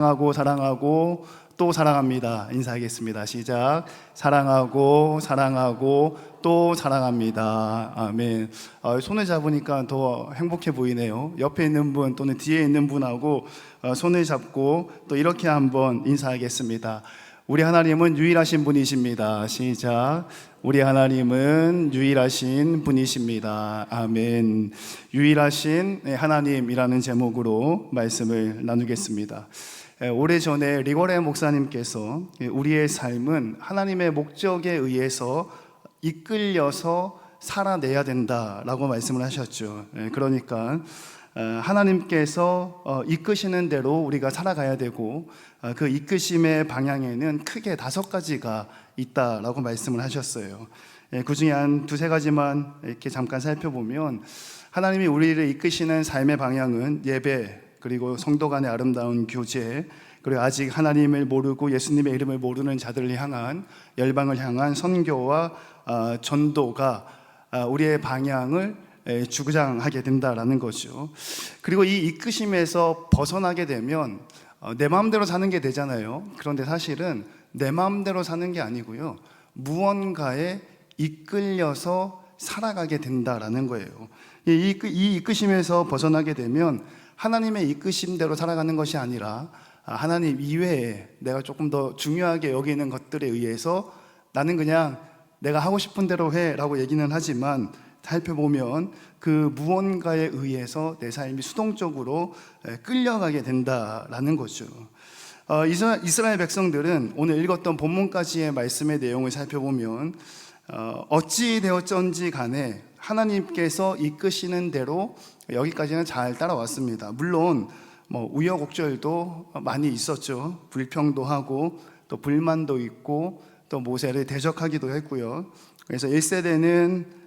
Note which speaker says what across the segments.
Speaker 1: 사랑하고 사랑하고 또 사랑합니다. 인사하겠습니다. 시작. 사랑하고 사랑하고 또 사랑합니다. 아멘. 손을 잡으니까 더 행복해 보이네요. 옆에 있는 분 또는 뒤에 있는 분하고 손을 잡고 또 이렇게 한번 인사하겠습니다. 우리 하나님은 유일하신 분이십니다. 시작. 우리 하나님은 유일하신 분이십니다. 아멘. 유일하신 하나님이라는 제목으로 말씀을 나누겠습니다. 오래전에 리거레 목사님께서 우리의 삶은 하나님의 목적에 의해서 이끌려서 살아내야 된다라고 말씀을 하셨죠. 그러니까 하나님께서 이끄시는 대로 우리가 살아가야 되고, 그 이끄심의 방향에는 크게 5가지가 있다라고 말씀을 하셨어요. 그 중에 한 2-3가지만 이렇게 잠깐 살펴보면, 하나님이 우리를 이끄시는 삶의 방향은 예배, 그리고 성도 간의 아름다운 교제, 그리고 아직 하나님을 모르고 예수님의 이름을 모르는 자들을 향한, 열방을 향한 선교와 전도가 우리의 방향을 주장하게 된다라는 거죠. 그리고 이 이끄심에서 벗어나게 되면 내 마음대로 사는 게 되잖아요. 그런데 사실은 내 마음대로 사는 게 아니고요, 무언가에 이끌려서 살아가게 된다라는 거예요. 이 이끄심에서 벗어나게 되면 하나님의 이끄심대로 살아가는 것이 아니라 하나님 이외에 내가 조금 더 중요하게 여기는 것들에 의해서 나는 그냥 내가 하고 싶은 대로 해 라고 얘기는 하지만, 살펴보면 그 무언가에 의해서 내 삶이 수동적으로 끌려가게 된다라는 거죠. 이스라엘 백성들은 오늘 읽었던 본문까지의 말씀의 내용을 살펴보면 어찌 되었던지 간에 하나님께서 이끄시는 대로 여기까지는 잘 따라왔습니다. 물론 우여곡절도 많이 있었죠. 불평도 하고 또 불만도 있고 또 모세를 대적하기도 했고요. 그래서 1세대는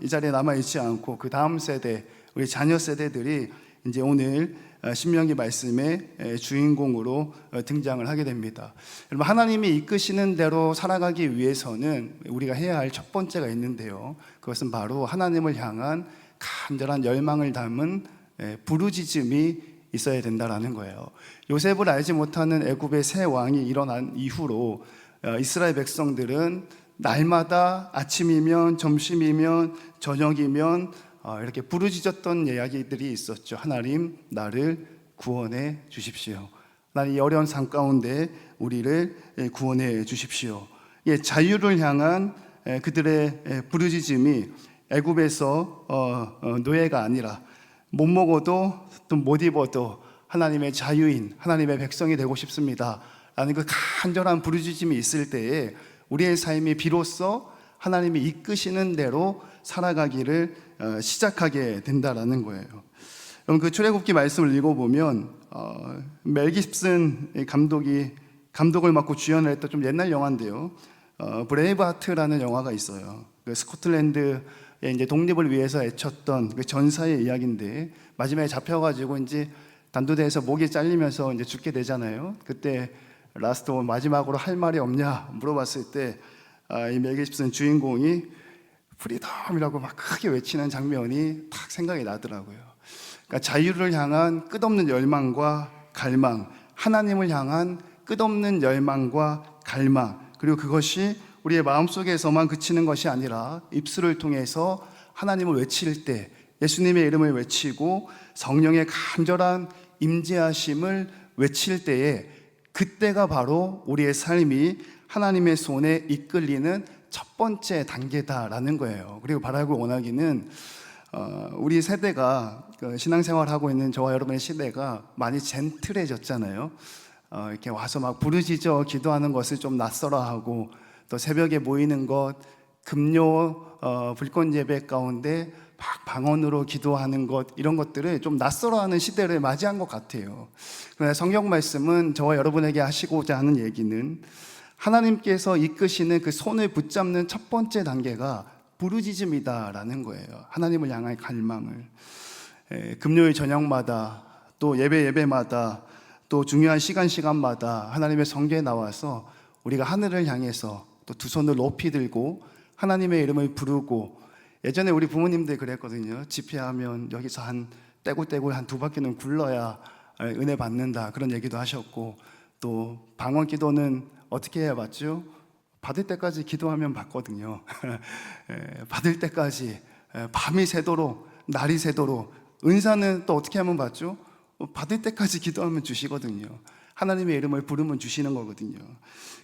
Speaker 1: 이 자리에 남아있지 않고 그 다음 세대, 우리 자녀 세대들이 이제 오늘 신명기 말씀의 주인공으로 등장을 하게 됩니다. 여러분, 하나님이 이끄시는 대로 살아가기 위해서는 우리가 해야 할 첫 번째가 있는데요, 그것은 바로 하나님을 향한 간절한 열망을 담은 부르짖음이 있어야 된다라는 거예요. 요셉을 알지 못하는 애굽의 새 왕이 일어난 이후로 이스라엘 백성들은 날마다 아침이면 점심이면 저녁이면 이렇게 부르짖었던 이야기들이 있었죠. 하나님, 나를 구원해 주십시오. 하나님, 이 어려운 삶 가운데 우리를 구원해 주십시오. 자유를 향한 그들의 부르짖음이 애굽에서 노예가 아니라 못 먹어도 또 못 입어도 하나님의 자유인, 하나님의 백성이 되고 싶습니다 라는 그 간절한 부르짖음이 있을 때에 우리의 삶이 비로소 하나님이 이끄시는 대로 살아가기를 시작하게 된다라는 거예요. 그럼 그 출애굽기 말씀을 읽어보면 멜 깁슨 감독을 맡고 주연을 했던 좀 옛날 영화인데요, 브레이브하트라는 영화가 있어요. 그 스코틀랜드의 이제 독립을 위해서 애쳤던 그 전사의 이야기인데, 마지막에 잡혀가지고 이제 단두대에서 목이 잘리면서 이제 죽게 되잖아요. 그때 라스트 마지막으로 할 말이 없냐 물어봤을 때 이 멜 깁슨 주인공이 프리덤이라고 막 크게 외치는 장면이 딱 생각이 나더라고요. 그러니까 자유를 향한 끝없는 열망과 갈망, 하나님을 향한 끝없는 열망과 갈망, 그리고 그것이 우리의 마음속에서만 그치는 것이 아니라 입술을 통해서 하나님을 외칠 때, 예수님의 이름을 외치고 성령의 간절한 임재하심을 외칠 때에, 그때가 바로 우리의 삶이 하나님의 손에 이끌리는 첫 번째 단계다라는 거예요. 그리고 바라고 원하기는 우리 세대가, 신앙생활하고 있는 저와 여러분의 시대가 많이 젠틀해졌잖아요. 이렇게 와서 막 부르짖어 기도하는 것을 좀 낯설어하고, 또 새벽에 모이는 것, 금요 불꽃 예배 가운데 막 방언으로 기도하는 것, 이런 것들을 좀 낯설어하는 시대를 맞이한 것 같아요. 그러나 성경 말씀은 저와 여러분에게 하시고자 하는 얘기는, 하나님께서 이끄시는 그 손을 붙잡는 첫 번째 단계가 부르짖음이다라는 거예요. 하나님을 향한 갈망을 금요일 저녁마다, 또 예배마다, 또 중요한 시간마다 하나님의 성계에 나와서 우리가 하늘을 향해서 또 2손을 높이 들고 하나님의 이름을 부르고, 예전에 우리 부모님들 그랬거든요. 집회하면 여기서 한 떼굴떼굴 한 2바퀴는 굴러야 은혜 받는다 그런 얘기도 하셨고, 또 방언 기도는 어떻게 해야 받죠? 받을 때까지 기도하면 받거든요. 받을 때까지 밤이 새도록 날이 새도록. 은사는 또 어떻게 하면 받죠? 받을 때까지 기도하면 주시거든요. 하나님의 이름을 부르면 주시는 거거든요.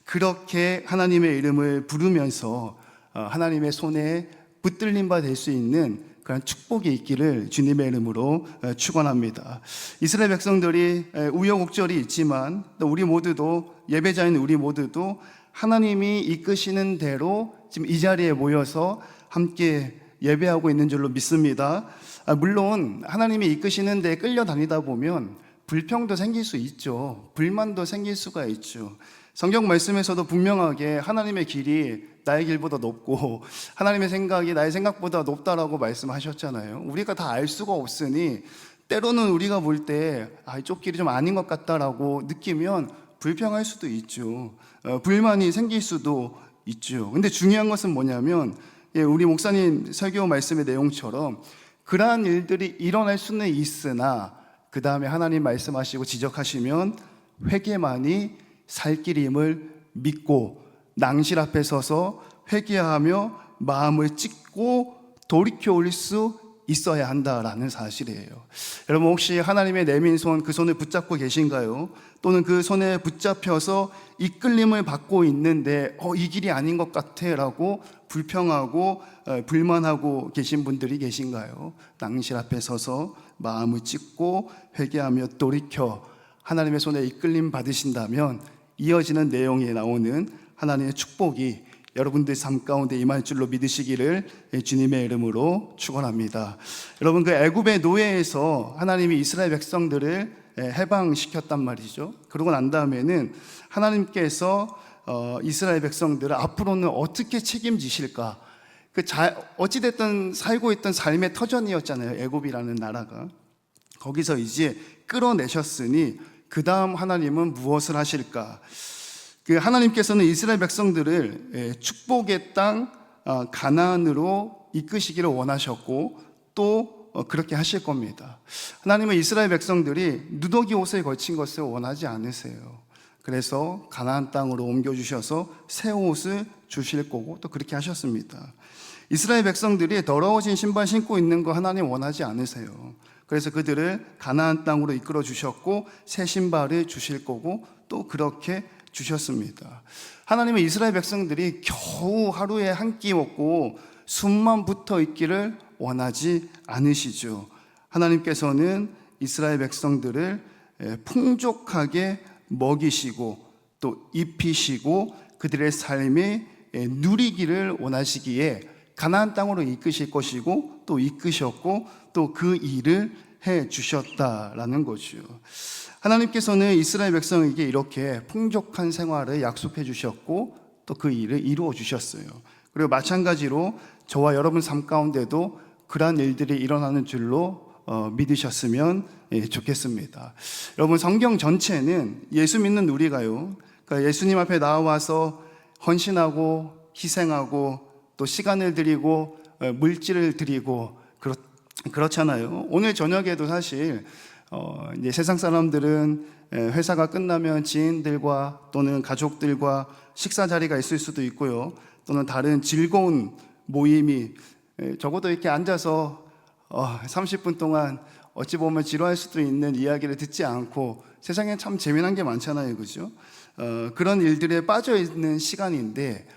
Speaker 1: 그렇게 하나님의 이름을 부르면서 하나님의 손에 붙들림 바 될 수 있는 그런 축복이 있기를 주님의 이름으로 축원합니다. 이스라엘 백성들이 우여곡절이 있지만 또 우리 모두도, 예배자인 우리 모두도 하나님이 이끄시는 대로 지금 이 자리에 모여서 함께 예배하고 있는 줄로 믿습니다. 물론 하나님이 이끄시는 데 끌려다니다 보면 불평도 생길 수 있죠. 불만도 생길 수가 있죠. 성경 말씀에서도 분명하게 하나님의 길이 나의 길보다 높고 하나님의 생각이 나의 생각보다 높다라고 말씀하셨잖아요. 우리가 다 알 수가 없으니 때로는 우리가 볼 때 이쪽 길이 좀 아닌 것 같다라고 느끼면 불평할 수도 있죠. 불만이 생길 수도 있죠. 근데 중요한 것은 뭐냐면, 우리 목사님 설교 말씀의 내용처럼 그러한 일들이 일어날 수는 있으나 그 다음에 하나님 말씀하시고 지적하시면 회개만이 살 길임을 믿고 낭실 앞에 서서 회개하며 마음을 찢고 돌이켜 올 수 있어야 한다라는 사실이에요. 여러분, 혹시 하나님의 내민 손, 그 손을 붙잡고 계신가요? 또는 그 손에 붙잡혀서 이끌림을 받고 있는데 이 길이 아닌 것 같아 라고 불평하고 불만하고 계신 분들이 계신가요? 낭실 앞에 서서 마음을 찢고 회개하며 돌이켜 하나님의 손에 이끌림 받으신다면 이어지는 내용에 나오는 하나님의 축복이 여러분들 삶 가운데 임할 줄로 믿으시기를 주님의 이름으로 축원합니다. 여러분, 그 애굽의 노예에서 하나님이 이스라엘 백성들을 해방시켰단 말이죠. 그러고 난 다음에는 하나님께서 이스라엘 백성들을 앞으로는 어떻게 책임지실까? 어찌됐든 살고 있던 삶의 터전이었잖아요. 애굽이라는 나라가. 거기서 이제 끌어내셨으니 그 다음 하나님은 무엇을 하실까? 하나님께서는 이스라엘 백성들을 축복의 땅 가나안으로 이끄시기를 원하셨고 또 그렇게 하실 겁니다. 하나님은 이스라엘 백성들이 누더기 옷을 걸친 것을 원하지 않으세요. 그래서 가나안 땅으로 옮겨주셔서 새 옷을 주실 거고 또 그렇게 하셨습니다. 이스라엘 백성들이 더러워진 신발 신고 있는 거 하나님 원하지 않으세요. 그래서 그들을 가나안 땅으로 이끌어 주셨고 새 신발을 주실 거고 또 그렇게 주셨습니다. 하나님은 이스라엘 백성들이 겨우 하루에 한 끼 먹고 숨만 붙어 있기를 원하지 않으시죠. 하나님께서는 이스라엘 백성들을 풍족하게 먹이시고 또 입히시고 그들의 삶에 누리기를 원하시기에 가나안 땅으로 이끄실 것이고 또 이끄셨고 또 그 일을 해 주셨다라는 거죠. 하나님께서는 이스라엘 백성에게 이렇게 풍족한 생활을 약속해 주셨고 또 그 일을 이루어 주셨어요. 그리고 마찬가지로 저와 여러분 삶 가운데도 그러한 일들이 일어나는 줄로 믿으셨으면 좋겠습니다. 여러분, 성경 전체는 예수 믿는 우리가요, 그러니까 예수님 앞에 나와서 헌신하고 희생하고 또 시간을 드리고 물질을 드리고 그렇잖아요. 오늘 저녁에도 사실 이제 세상 사람들은 회사가 끝나면 지인들과 또는 가족들과 식사 자리가 있을 수도 있고요. 또는 다른 즐거운 모임이 적어도 이렇게 앉아서 30분 동안 어찌 보면 지루할 수도 있는 이야기를 듣지 않고 세상에 참 재미난 게 많잖아요. 그죠? 그런 일들에 빠져 있는 시간인데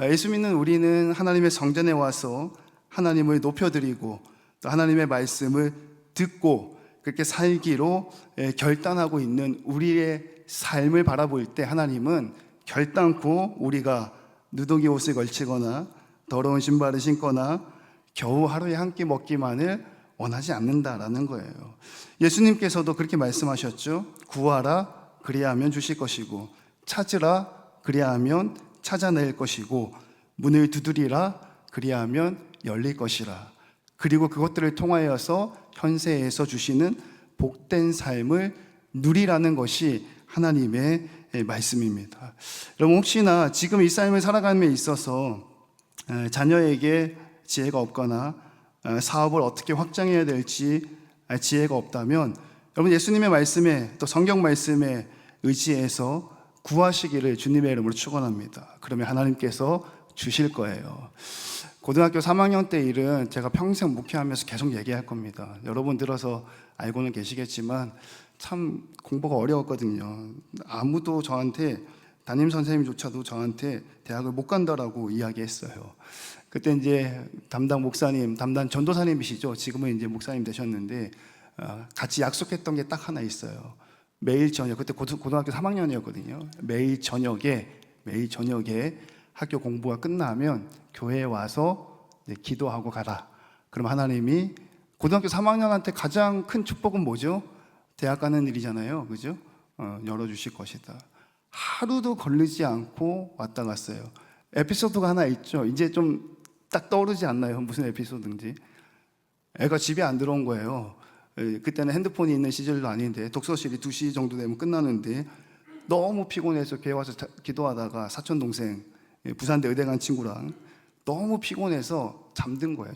Speaker 1: 예수 믿는 우리는 하나님의 성전에 와서 하나님을 높여드리고 또 하나님의 말씀을 듣고 그렇게 살기로 결단하고 있는 우리의 삶을 바라볼 때 하나님은 결단코 우리가 누더기 옷을 걸치거나 더러운 신발을 신거나 겨우 하루에 한 끼 먹기만을 원하지 않는다라는 거예요. 예수님께서도 그렇게 말씀하셨죠. 구하라 그리하면 주실 것이고 찾으라 그리하면 찾아낼 것이고 문을 두드리라 그리하면 열릴 것이라. 그리고 그것들을 통하여서 현세에서 주시는 복된 삶을 누리라는 것이 하나님의 말씀입니다. 여러분, 혹시나 지금 이 삶을 살아감에 있어서 자녀에게 지혜가 없거나 사업을 어떻게 확장해야 될지 지혜가 없다면 여러분 예수님의 말씀에 또 성경 말씀에 의지해서 구하시기를 주님의 이름으로 축원합니다. 그러면 하나님께서 주실 거예요. 고등학교 3학년 때 일은 제가 평생 목회하면서 계속 얘기할 겁니다. 여러분 들어서 알고는 계시겠지만 참 공부가 어려웠거든요. 아무도 저한테, 담임 선생님조차도 저한테 대학을 못 간다라고 이야기했어요. 그때 이제 담당 목사님, 담당 전도사님이시죠. 지금은 이제 목사님 되셨는데 같이 약속했던 게 딱 하나 있어요. 매일 저녁, 그때 고등학교 3학년이었거든요. 매일 저녁에 학교 공부가 끝나면 교회에 와서 기도하고 가라. 그럼 하나님이 고등학교 3학년한테 가장 큰 축복은 뭐죠? 대학 가는 일이잖아요. 그죠? 열어주실 것이다. 하루도 걸리지 않고 왔다 갔어요. 에피소드가 하나 있죠. 이제 좀 딱 떠오르지 않나요? 무슨 에피소드인지. 애가 집에 안 들어온 거예요. 그때는 핸드폰이 있는 시절도 아닌데 독서실이 2시 정도 되면 끝나는데 너무 피곤해서 교회 와서 기도하다가 사촌 동생 부산대 의대 간 친구랑 너무 피곤해서 잠든 거예요.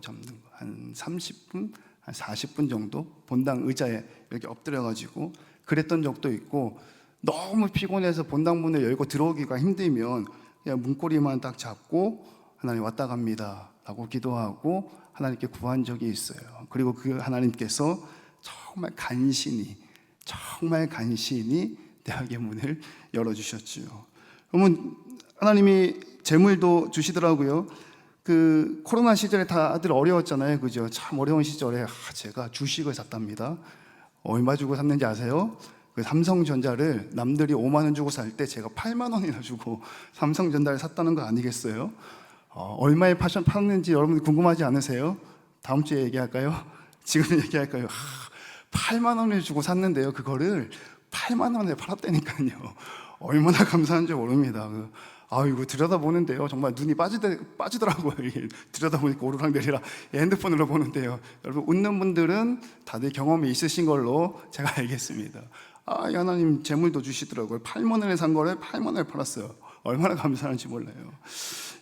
Speaker 1: 한 30분, 한 40분 정도 본당 의자에 이렇게 엎드려가지고 그랬던 적도 있고, 너무 피곤해서 본당 문을 열고 들어오기가 힘들면 그냥 문고리만 딱 잡고 하나님 왔다 갑니다 라고 기도하고 하나님께 구한 적이 있어요. 그리고 그 하나님께서 정말 간신히 대학의 문을 열어주셨죠. 그러면 하나님이 재물도 주시더라고요. 그 코로나 시절에 다들 어려웠잖아요. 그죠? 참 어려운 시절에 제가 주식을 샀답니다. 얼마 주고 샀는지 아세요? 그 삼성전자를 남들이 5만 원 주고 살 때 제가 8만 원이나 주고 삼성전자를 샀다는 거 아니겠어요? 얼마에 팔았는지 여러분 궁금하지 않으세요? 다음 주에 얘기할까요? 지금 얘기할까요? 8만 원을 주고 샀는데요. 그거를 8만 원에 팔았다니까요. 얼마나 감사한지 모릅니다. 이거 들여다보는데요. 정말 눈이 빠지더라고요. 들여다보니까 오르락내리락 핸드폰으로 보는데요. 여러분 웃는 분들은 다들 경험이 있으신 걸로 제가 알겠습니다. 하나님 재물도 주시더라고요. 8만 원에 산 거를 8만 원에 팔았어요. 얼마나 감사한지 몰라요.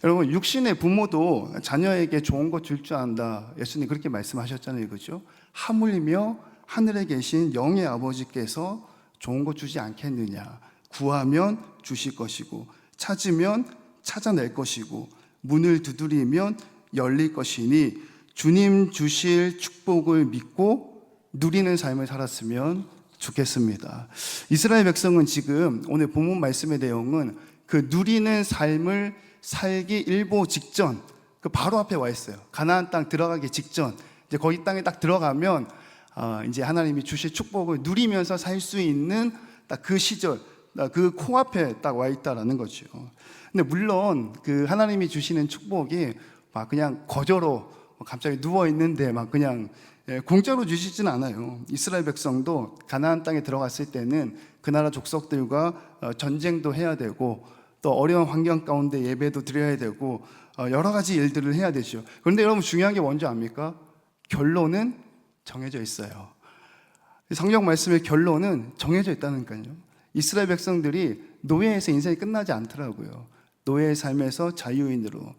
Speaker 1: 여러분 육신의 부모도 자녀에게 좋은 것 줄 줄 안다. 예수님 그렇게 말씀하셨잖아요. 그죠? 하물며 하늘에 계신 영의 아버지께서 좋은 것 주지 않겠느냐. 구하면 주실 것이고 찾으면 찾아낼 것이고 문을 두드리면 열릴 것이니 주님 주실 축복을 믿고 누리는 삶을 살았으면 좋겠습니다. 이스라엘 백성은 지금 오늘 본문 말씀의 내용은 그 누리는 삶을 살기 일보 직전, 그 바로 앞에 와 있어요. 가나안 땅 들어가기 직전, 이제 거기 땅에 딱 들어가면 이제 하나님이 주실 축복을 누리면서 살 수 있는 딱 그 시절, 그 코앞에 딱 와 있다라는 거죠. 근데 물론 그 하나님이 주시는 축복이 막 그냥 거저로 갑자기 누워 있는데 막 그냥 공짜로 주시진 않아요. 이스라엘 백성도 가나안 땅에 들어갔을 때는 그 나라 족속들과 전쟁도 해야 되고 또 어려운 환경 가운데 예배도 드려야 되고 여러 가지 일들을 해야 되죠. 그런데 여러분 중요한 게 뭔지 압니까? 결론은 정해져 있어요. 성경 말씀의 결론은 정해져 있다니까요. 이스라엘 백성들이 노예에서 인생이 끝나지 않더라고요. 노예의 삶에서 자유인으로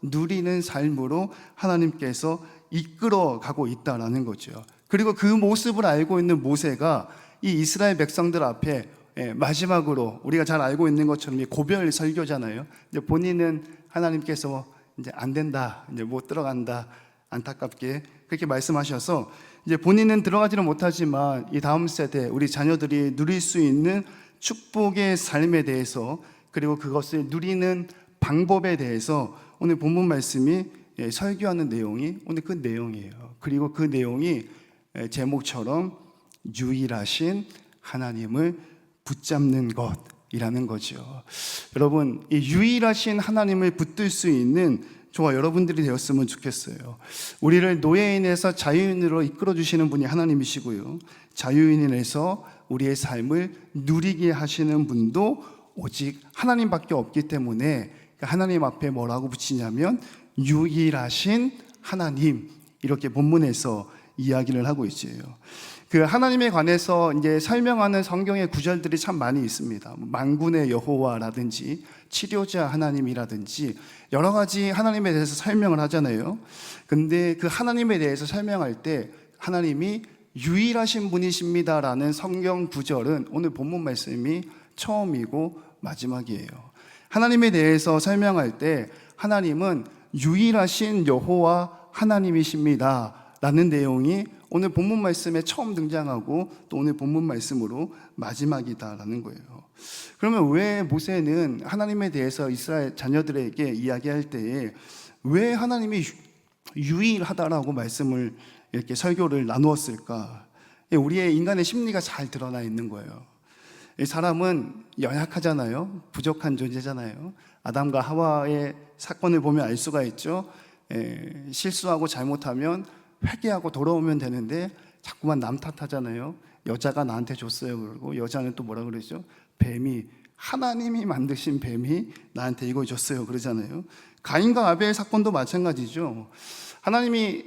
Speaker 1: 누리는 삶으로 하나님께서 이끌어 가고 있다라는 거죠. 그리고 그 모습을 알고 있는 모세가 이 이스라엘 백성들 앞에 마지막으로 우리가 잘 알고 있는 것처럼 고별 설교잖아요. 이제 본인은 하나님께서 이제 안 된다, 이제 못 들어간다, 안타깝게 그렇게 말씀하셔서 이제 본인은 들어가지는 못하지만 이 다음 세대 우리 자녀들이 누릴 수 있는 축복의 삶에 대해서 그리고 그것을 누리는 방법에 대해서 오늘 본문 말씀이 설교하는 내용이 오늘 그 내용이에요. 그리고 그 내용이 제목처럼 유일하신 하나님을 붙잡는 것이라는 거죠. 여러분, 이 유일하신 하나님을 붙들 수 있는 저와 여러분들이 되었으면 좋겠어요. 우리를 노예인에서 자유인으로 이끌어 주시는 분이 하나님이시고요. 자유인에서 우리의 삶을 누리게 하시는 분도 오직 하나님밖에 없기 때문에 하나님 앞에 뭐라고 붙이냐면 유일하신 하나님, 이렇게 본문에서 이야기를 하고 있어요. 그 하나님에 관해서 이제 설명하는 성경의 구절들이 참 많이 있습니다. 만군의 여호와라든지 치료자 하나님이라든지 여러 가지 하나님에 대해서 설명을 하잖아요. 근데 그 하나님에 대해서 설명할 때 하나님이 유일하신 분이십니다라는 성경 구절은 오늘 본문 말씀이 처음이고 마지막이에요. 하나님에 대해서 설명할 때 하나님은 유일하신 여호와 하나님이십니다 라는 내용이 오늘 본문 말씀에 처음 등장하고 또 오늘 본문 말씀으로 마지막이다라는 거예요. 그러면 왜 모세는 하나님에 대해서 이스라엘 자녀들에게 이야기할 때에 왜 하나님이 유일하다라고 말씀을 이렇게 설교를 나누었을까? 우리의 인간의 심리가 잘 드러나 있는 거예요. 사람은 연약하잖아요. 부족한 존재잖아요. 아담과 하와의 사건을 보면 알 수가 있죠. 실수하고 잘못하면 회개하고 돌아오면 되는데 자꾸만 남 탓하잖아요. 여자가 나한테 줬어요. 그러고 여자는 또 뭐라 그러죠? 뱀이, 하나님이 만드신 뱀이 나한테 이걸 줬어요. 그러잖아요. 가인과 아벨 사건도 마찬가지죠. 하나님이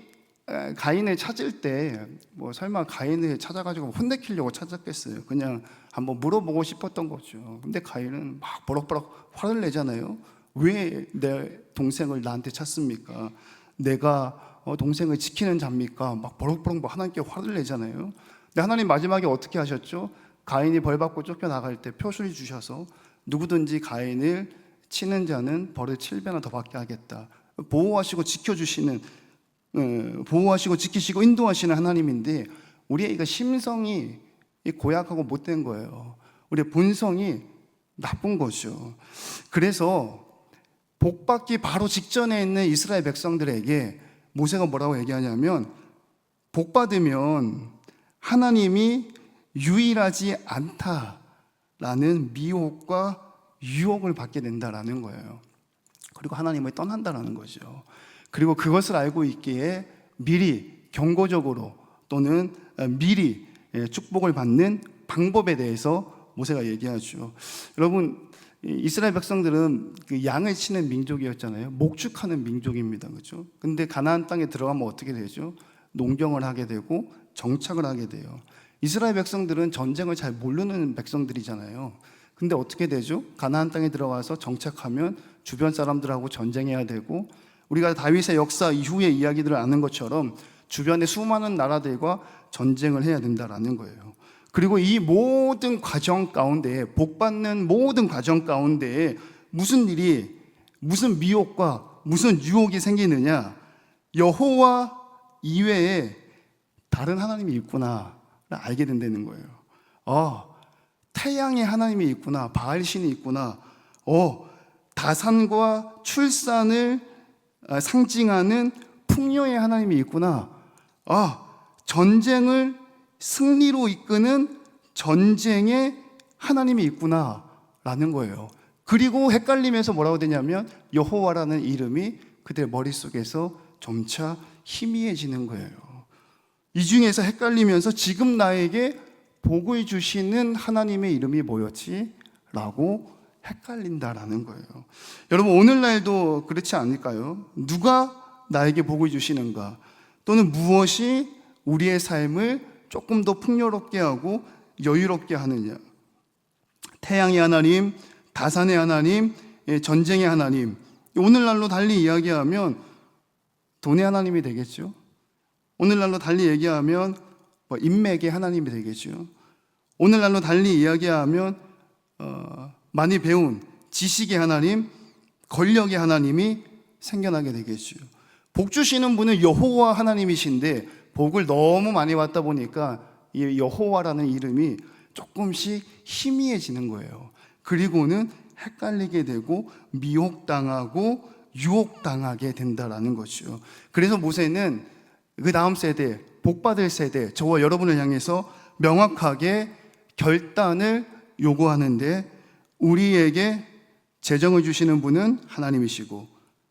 Speaker 1: 가인을 찾을 때 뭐 설마 가인을 찾아가지고 혼내키려고 찾았겠어요? 그냥 한번 물어보고 싶었던 거죠. 근데 가인은 막 버럭버럭 화를 내잖아요. 왜 내 동생을 나한테 찾습니까? 내가 동생을 지키는 자입니까? 막 버럭버럭 하나님께 화를 내잖아요. 근데 하나님 마지막에 어떻게 하셨죠? 가인이 벌받고 쫓겨나갈 때 표시를 주셔서 누구든지 가인을 치는 자는 벌을 7배나 더 받게 하겠다. 보호하시고 지켜주시는, 보호하시고 지키시고 인도하시는 하나님인데 우리의 이거 심성이 고약하고 못된 거예요. 우리의 본성이 나쁜 거죠. 그래서 복받기 바로 직전에 있는 이스라엘 백성들에게 모세가 뭐라고 얘기하냐면, 복받으면 하나님이 유일하지 않다라는 미혹과 유혹을 받게 된다라는 거예요. 그리고 하나님을 떠난다라는 거죠. 그리고 그것을 알고 있기에 미리 경고적으로 또는 미리 축복을 받는 방법에 대해서 모세가 얘기하죠. 여러분, 이스라엘 백성들은 그 양을 치는 민족이었잖아요. 목축하는 민족입니다. 그렇죠? 근데 가나안 땅에 들어가면 어떻게 되죠? 농경을 하게 되고 정착을 하게 돼요. 이스라엘 백성들은 전쟁을 잘 모르는 백성들이잖아요. 근데 어떻게 되죠? 가나안 땅에 들어가서 정착하면 주변 사람들하고 전쟁해야 되고, 우리가 다윗의 역사 이후의 이야기들을 아는 것처럼 주변의 수많은 나라들과 전쟁을 해야 된다라는 거예요. 그리고 이 모든 과정 가운데, 복받는 모든 과정 가운데 무슨 일이, 무슨 미혹과 무슨 유혹이 생기느냐? 여호와 이외에 다른 하나님이 있구나 알게 된다는 거예요. 태양의 하나님이 있구나, 바알신이 있구나, 다산과 출산을 상징하는 풍요의 하나님이 있구나, 전쟁을 승리로 이끄는 전쟁의 하나님이 있구나 라는 거예요. 그리고 헷갈리면서 뭐라고 되냐면 여호와라는 이름이 그들의 머릿속에서 점차 희미해지는 거예요. 이 중에서 헷갈리면서 지금 나에게 복을 주시는 하나님의 이름이 뭐였지? 라고 헷갈린다라는 거예요. 여러분, 오늘날도 그렇지 않을까요? 누가 나에게 복을 주시는가? 또는 무엇이 우리의 삶을 조금 더 풍요롭게 하고 여유롭게 하느냐? 태양의 하나님, 다산의 하나님, 전쟁의 하나님. 오늘날로 달리 이야기하면 돈의 하나님이 되겠죠. 오늘날로 달리 얘기하면 인맥의 하나님이 되겠죠. 오늘날로 달리 이야기하면 많이 배운 지식의 하나님, 권력의 하나님이 생겨나게 되겠죠. 복 주시는 분은 여호와 하나님이신데 복을 너무 많이 받다 보니까 이 여호와라는 이름이 조금씩 희미해지는 거예요. 그리고는 헷갈리게 되고 미혹당하고 유혹당하게 된다라는 거죠. 그래서 모세는 그 다음 세대, 복받을 세대, 저와 여러분을 향해서 명확하게 결단을 요구하는데, 우리에게 재정을 주시는 분은 하나님이시고,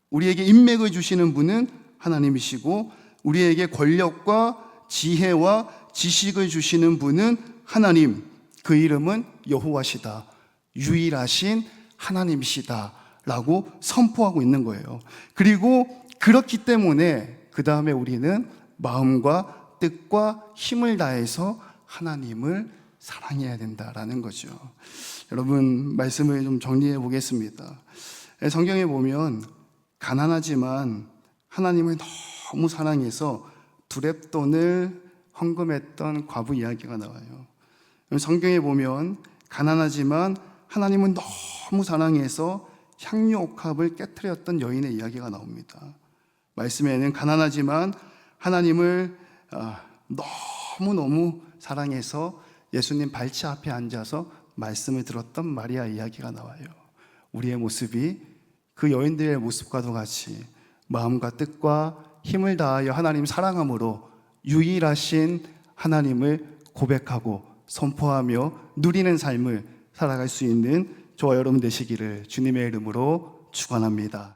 Speaker 1: 우리에게 인맥을 주시는 분은 하나님이시고, 우리에게 권력과 지혜와 지식을 주시는 분은 하나님, 그 이름은 여호와시다, 유일하신 하나님이시다 라고 선포하고 있는 거예요. 그리고 그렇기 때문에 그 다음에 우리는 마음과 뜻과 힘을 다해서 하나님을 사랑해야 된다라는 거죠. 여러분, 말씀을 좀 정리해 보겠습니다. 성경에 보면 가난하지만 하나님을 너무 사랑해서 두렙돈을 헌금했던 과부 이야기가 나와요. 성경에 보면 가난하지만 하나님은 너무 사랑해서 향유 옥합을 깨트렸던 여인의 이야기가 나옵니다. 말씀에는 가난하지만 하나님을 너무너무 사랑해서 예수님 발치 앞에 앉아서 말씀을 들었던 마리아 이야기가 나와요. 우리의 모습이 그 여인들의 모습과도 같이 마음과 뜻과 힘을 다하여 하나님 사랑함으로 유일하신 하나님을 고백하고 선포하며 누리는 삶을 살아갈 수 있는 저와 여러분 되시기를 주님의 이름으로 축원합니다.